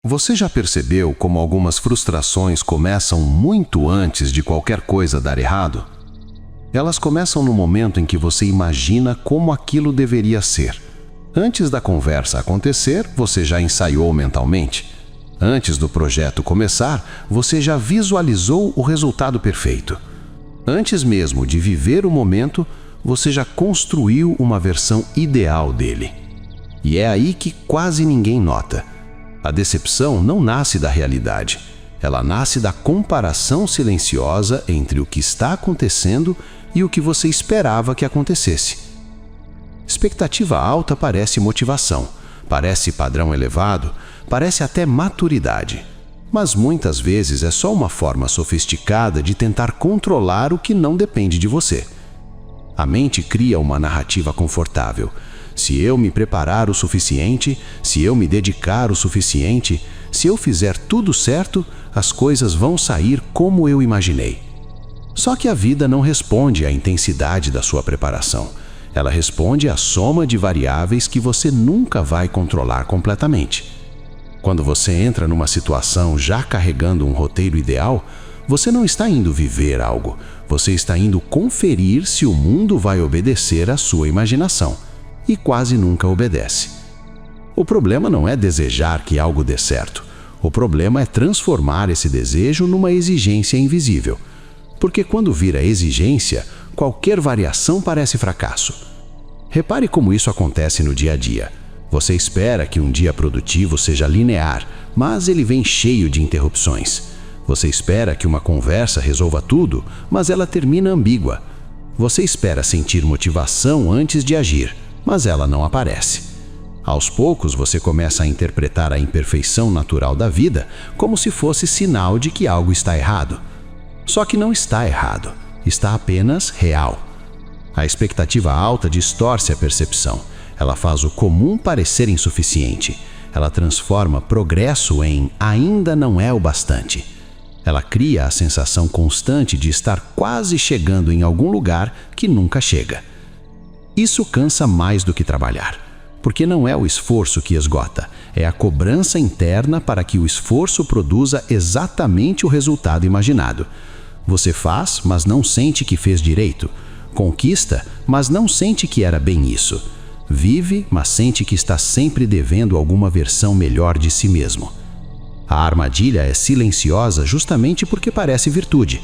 Você já percebeu como algumas frustrações começam muito antes de qualquer coisa dar errado? Elas começam no momento em que você imagina como aquilo deveria ser. Antes da conversa acontecer, você já ensaiou mentalmente. Antes do projeto começar, você já visualizou o resultado perfeito. Antes mesmo de viver o momento, você já construiu uma versão ideal dele. E é aí que quase ninguém nota. A decepção não nasce da realidade. Ela nasce da comparação silenciosa entre o que está acontecendo e o que você esperava que acontecesse. Expectativa alta parece motivação, parece padrão elevado, parece até maturidade. Mas muitas vezes é só uma forma sofisticada de tentar controlar o que não depende de você. A mente cria uma narrativa confortável. Se eu me preparar o suficiente, se eu me dedicar o suficiente, se eu fizer tudo certo, as coisas vão sair como eu imaginei. Só que a vida não responde à intensidade da sua preparação. Ela responde à soma de variáveis que você nunca vai controlar completamente. Quando você entra numa situação já carregando um roteiro ideal, você não está indo viver algo, você está indo conferir se o mundo vai obedecer à sua imaginação. E quase nunca obedece. O problema não é desejar que algo dê certo. O problema é transformar esse desejo numa exigência invisível. Porque quando vira exigência, qualquer variação parece fracasso. Repare como isso acontece no dia a dia. Você espera que um dia produtivo seja linear, mas ele vem cheio de interrupções. Você espera que uma conversa resolva tudo, mas ela termina ambígua. Você espera sentir motivação antes de agir, mas ela não aparece. Aos poucos, você começa a interpretar a imperfeição natural da vida como se fosse sinal de que algo está errado. Só que não está errado, está apenas real. A expectativa alta distorce a percepção. Ela faz o comum parecer insuficiente. Ela transforma progresso em ainda não é o bastante. Ela cria a sensação constante de estar quase chegando em algum lugar que nunca chega. Isso cansa mais do que trabalhar, porque não é o esforço que esgota, é a cobrança interna para que o esforço produza exatamente o resultado imaginado. Você faz, mas não sente que fez direito. Conquista, mas não sente que era bem isso. Vive, mas sente que está sempre devendo alguma versão melhor de si mesmo. A armadilha é silenciosa justamente porque parece virtude.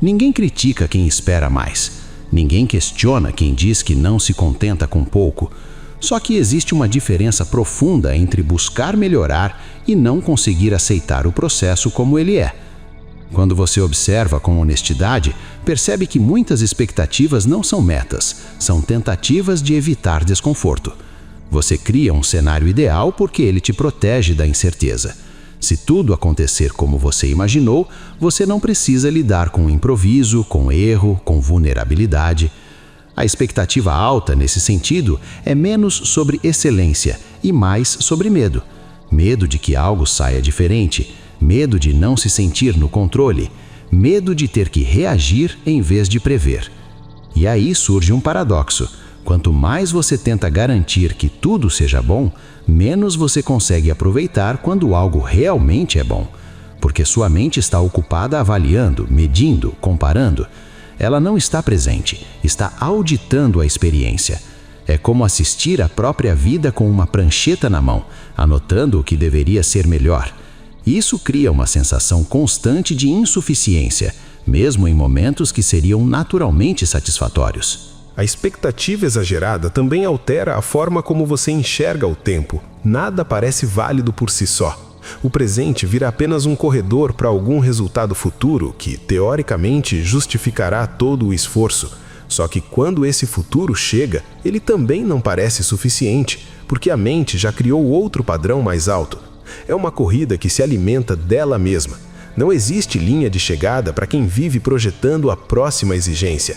Ninguém critica quem espera mais. Ninguém questiona quem diz que não se contenta com pouco. Só que existe uma diferença profunda entre buscar melhorar e não conseguir aceitar o processo como ele é. Quando você observa com honestidade, percebe que muitas expectativas não são metas, são tentativas de evitar desconforto. Você cria um cenário ideal porque ele te protege da incerteza. Se tudo acontecer como você imaginou, você não precisa lidar com improviso, com erro, com vulnerabilidade. A expectativa alta, nesse sentido, é menos sobre excelência e mais sobre medo. Medo de que algo saia diferente, medo de não se sentir no controle, medo de ter que reagir em vez de prever. E aí surge um paradoxo. Quanto mais você tenta garantir que tudo seja bom, menos você consegue aproveitar quando algo realmente é bom. Porque sua mente está ocupada avaliando, medindo, comparando. Ela não está presente, está auditando a experiência. É como assistir à própria vida com uma prancheta na mão, anotando o que deveria ser melhor. Isso cria uma sensação constante de insuficiência, mesmo em momentos que seriam naturalmente satisfatórios. A expectativa exagerada também altera a forma como você enxerga o tempo. Nada parece válido por si só. O presente vira apenas um corredor para algum resultado futuro que, teoricamente, justificará todo o esforço. Só que quando esse futuro chega, ele também não parece suficiente, porque a mente já criou outro padrão mais alto. É uma corrida que se alimenta dela mesma. Não existe linha de chegada para quem vive projetando a próxima exigência.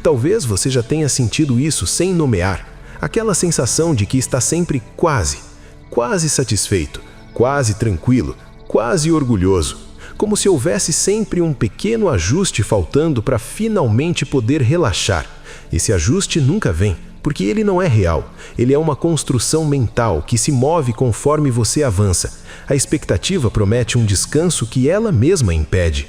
Talvez você já tenha sentido isso sem nomear. Aquela sensação de que está sempre quase satisfeito, quase tranquilo, quase orgulhoso. Como se houvesse sempre um pequeno ajuste faltando para finalmente poder relaxar. Esse ajuste nunca vem, porque ele não é real. Ele é uma construção mental que se move conforme você avança. A expectativa promete um descanso que ela mesma impede.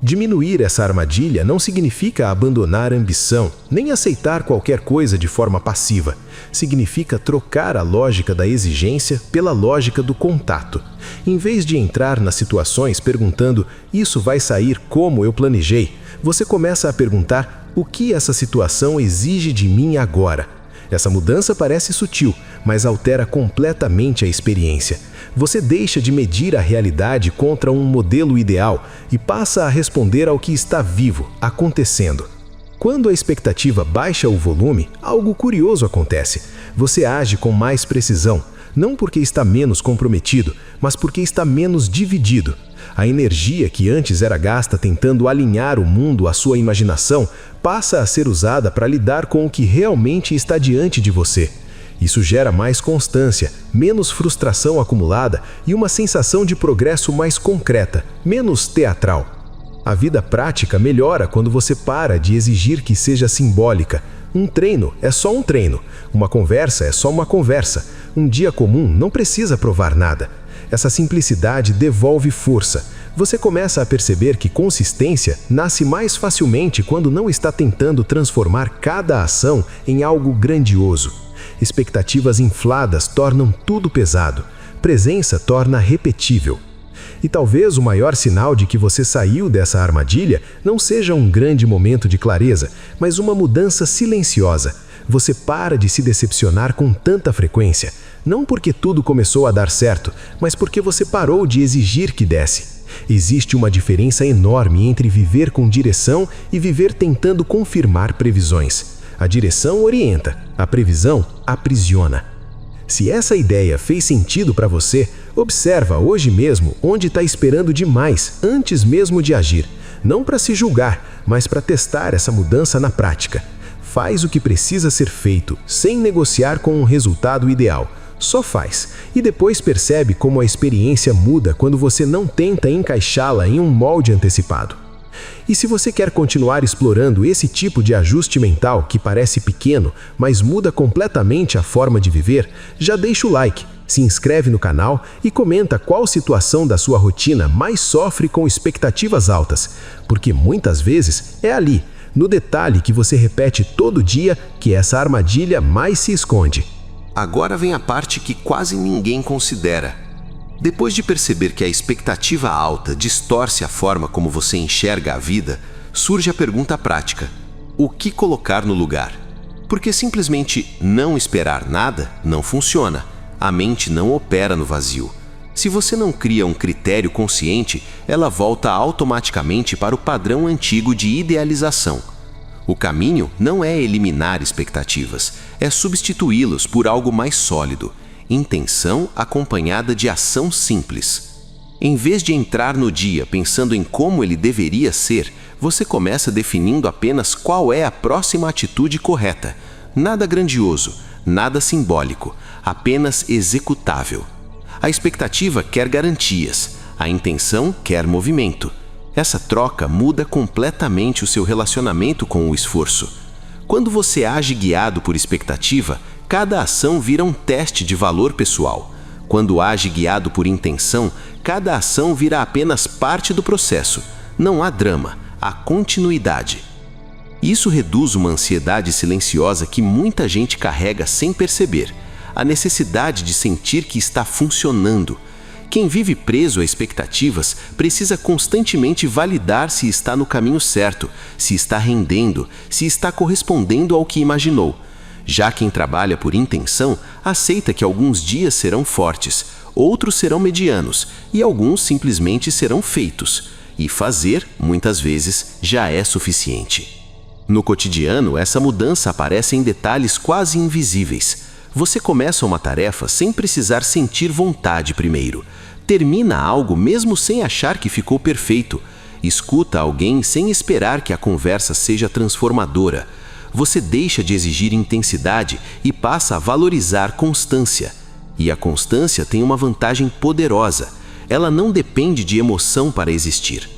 Diminuir essa armadilha não significa abandonar a ambição, nem aceitar qualquer coisa de forma passiva. Significa trocar a lógica da exigência pela lógica do contato. Em vez de entrar nas situações perguntando "isso vai sair como eu planejei?", você começa a perguntar "o que essa situação exige de mim agora?". Essa mudança parece sutil, mas altera completamente a experiência. Você deixa de medir a realidade contra um modelo ideal e passa a responder ao que está vivo, acontecendo. Quando a expectativa baixa o volume, algo curioso acontece. Você age com mais precisão, não porque está menos comprometido, mas porque está menos dividido. A energia que antes era gasta tentando alinhar o mundo à sua imaginação passa a ser usada para lidar com o que realmente está diante de você. Isso gera mais constância, menos frustração acumulada e uma sensação de progresso mais concreta, menos teatral. A vida prática melhora quando você para de exigir que seja simbólica. Um treino é só um treino, uma conversa é só uma conversa, um dia comum não precisa provar nada. Essa simplicidade devolve força. Você começa a perceber que consistência nasce mais facilmente quando não está tentando transformar cada ação em algo grandioso. Expectativas infladas tornam tudo pesado. Presença torna repetível. E talvez o maior sinal de que você saiu dessa armadilha não seja um grande momento de clareza, mas uma mudança silenciosa. Você para de se decepcionar com tanta frequência, não porque tudo começou a dar certo, mas porque você parou de exigir que desse. Existe uma diferença enorme entre viver com direção e viver tentando confirmar previsões. A direção orienta, a previsão aprisiona. Se essa ideia fez sentido para você, observa hoje mesmo onde está esperando demais antes mesmo de agir. Não para se julgar, mas para testar essa mudança na prática. Faz o que precisa ser feito, sem negociar com um resultado ideal. Só faz, e depois percebe como a experiência muda quando você não tenta encaixá-la em um molde antecipado. E se você quer continuar explorando esse tipo de ajuste mental que parece pequeno, mas muda completamente a forma de viver, já deixa o like, se inscreve no canal e comenta qual situação da sua rotina mais sofre com expectativas altas, porque muitas vezes é ali, no detalhe que você repete todo dia, que essa armadilha mais se esconde. Agora vem a parte que quase ninguém considera. Depois de perceber que a expectativa alta distorce a forma como você enxerga a vida, surge a pergunta prática: o que colocar no lugar? Porque simplesmente não esperar nada não funciona. A mente não opera no vazio. Se você não cria um critério consciente, ela volta automaticamente para o padrão antigo de idealização. O caminho não é eliminar expectativas, é substituí-los por algo mais sólido. Intenção acompanhada de ação simples. Em vez de entrar no dia pensando em como ele deveria ser, você começa definindo apenas qual é a próxima atitude correta. Nada grandioso, nada simbólico, apenas executável. A expectativa quer garantias, a intenção quer movimento. Essa troca muda completamente o seu relacionamento com o esforço. Quando você age guiado por expectativa, cada ação vira um teste de valor pessoal. Quando age guiado por intenção, cada ação vira apenas parte do processo. Não há drama, há continuidade. Isso reduz uma ansiedade silenciosa que muita gente carrega sem perceber, a necessidade de sentir que está funcionando. Quem vive preso a expectativas precisa constantemente validar se está no caminho certo, se está rendendo, se está correspondendo ao que imaginou. Já quem trabalha por intenção aceita que alguns dias serão fortes, outros serão medianos e alguns simplesmente serão feitos. E fazer, muitas vezes, já é suficiente. No cotidiano, essa mudança aparece em detalhes quase invisíveis. Você começa uma tarefa sem precisar sentir vontade primeiro. Termina algo mesmo sem achar que ficou perfeito. Escuta alguém sem esperar que a conversa seja transformadora. Você deixa de exigir intensidade e passa a valorizar constância. E a constância tem uma vantagem poderosa. Ela não depende de emoção para existir.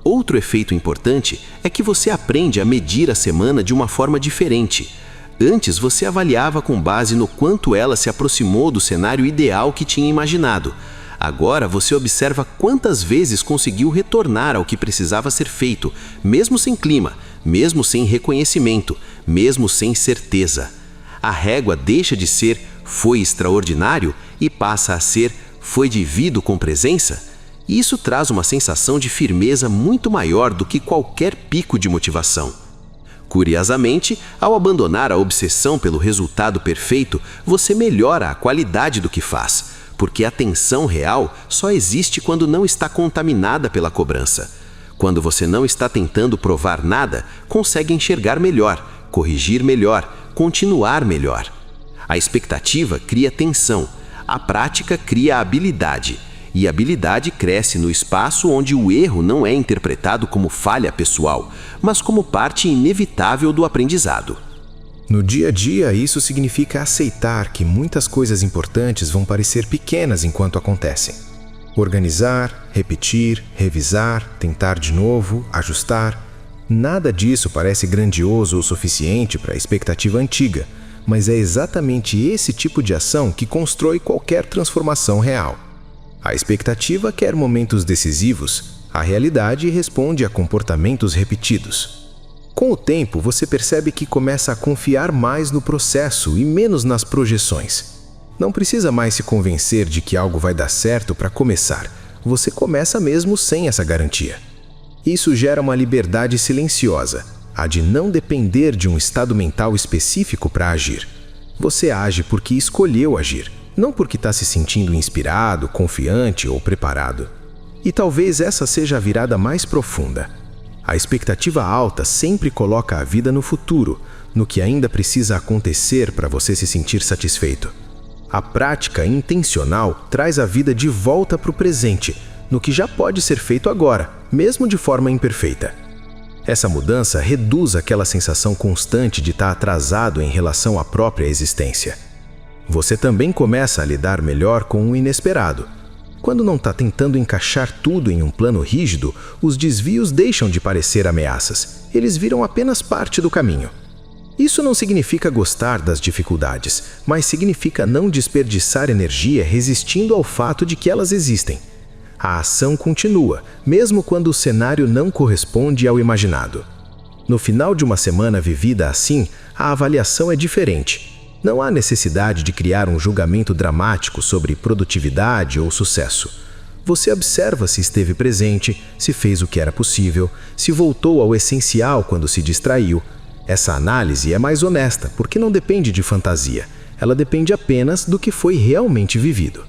Outro efeito importante é que você aprende a medir a semana de uma forma diferente. Antes você avaliava com base no quanto ela se aproximou do cenário ideal que tinha imaginado. Agora você observa quantas vezes conseguiu retornar ao que precisava ser feito, mesmo sem clima, mesmo sem reconhecimento, mesmo sem certeza. A régua deixa de ser "foi extraordinário" e passa a ser "foi vivido com presença". E isso traz uma sensação de firmeza muito maior do que qualquer pico de motivação. Curiosamente, ao abandonar a obsessão pelo resultado perfeito, você melhora a qualidade do que faz, porque a tensão real só existe quando não está contaminada pela cobrança. Quando você não está tentando provar nada, consegue enxergar melhor, corrigir melhor, continuar melhor. A expectativa cria tensão, a prática cria habilidade, e a habilidade cresce no espaço onde o erro não é interpretado como falha pessoal, mas como parte inevitável do aprendizado. No dia a dia, isso significa aceitar que muitas coisas importantes vão parecer pequenas enquanto acontecem. Organizar, repetir, revisar, tentar de novo, ajustar. Nada disso parece grandioso o suficiente para a expectativa antiga, mas é exatamente esse tipo de ação que constrói qualquer transformação real. A expectativa quer momentos decisivos, a realidade responde a comportamentos repetidos. Com o tempo, você percebe que começa a confiar mais no processo e menos nas projeções. Não precisa mais se convencer de que algo vai dar certo para começar. Você começa mesmo sem essa garantia. Isso gera uma liberdade silenciosa, a de não depender de um estado mental específico para agir. Você age porque escolheu agir, não porque está se sentindo inspirado, confiante ou preparado. E talvez essa seja a virada mais profunda. A expectativa alta sempre coloca a vida no futuro, no que ainda precisa acontecer para você se sentir satisfeito. A prática intencional traz a vida de volta para o presente, no que já pode ser feito agora, mesmo de forma imperfeita. Essa mudança reduz aquela sensação constante de estar atrasado em relação à própria existência. Você também começa a lidar melhor com o inesperado. Quando não está tentando encaixar tudo em um plano rígido, os desvios deixam de parecer ameaças. Eles viram apenas parte do caminho. Isso não significa gostar das dificuldades, mas significa não desperdiçar energia resistindo ao fato de que elas existem. A ação continua, mesmo quando o cenário não corresponde ao imaginado. No final de uma semana vivida assim, a avaliação é diferente. Não há necessidade de criar um julgamento dramático sobre produtividade ou sucesso. Você observa se esteve presente, se fez o que era possível, se voltou ao essencial quando se distraiu. Essa análise é mais honesta, porque não depende de fantasia. Ela depende apenas do que foi realmente vivido.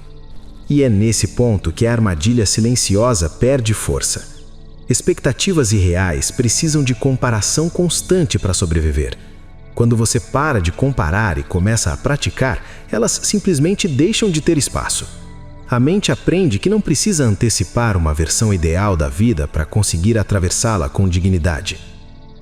E é nesse ponto que a armadilha silenciosa perde força. Expectativas irreais precisam de comparação constante para sobreviver. Quando você para de comparar e começa a praticar, elas simplesmente deixam de ter espaço. A mente aprende que não precisa antecipar uma versão ideal da vida para conseguir atravessá-la com dignidade.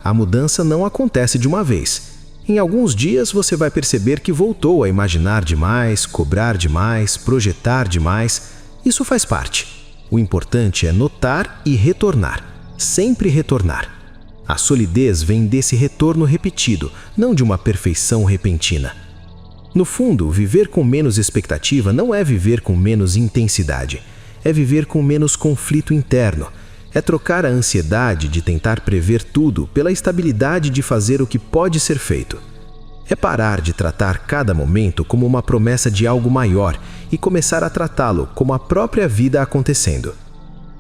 A mudança não acontece de uma vez. Em alguns dias você vai perceber que voltou a imaginar demais, cobrar demais, projetar demais. Isso faz parte. O importante é notar e retornar. Sempre retornar. A solidez vem desse retorno repetido, não de uma perfeição repentina. No fundo, viver com menos expectativa não é viver com menos intensidade. É viver com menos conflito interno. É trocar a ansiedade de tentar prever tudo pela estabilidade de fazer o que pode ser feito. É parar de tratar cada momento como uma promessa de algo maior e começar a tratá-lo como a própria vida acontecendo.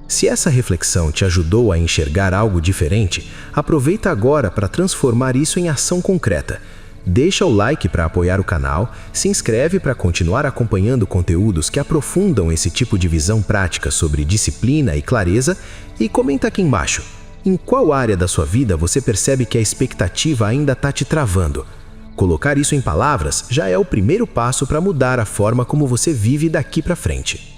Se essa reflexão te ajudou a enxergar algo diferente, aproveita agora para transformar isso em ação concreta. Deixa o like para apoiar o canal, se inscreve para continuar acompanhando conteúdos que aprofundam esse tipo de visão prática sobre disciplina e clareza e comenta aqui embaixo. Em qual área da sua vida você percebe que a expectativa ainda está te travando? Colocar isso em palavras já é o primeiro passo para mudar a forma como você vive daqui para frente.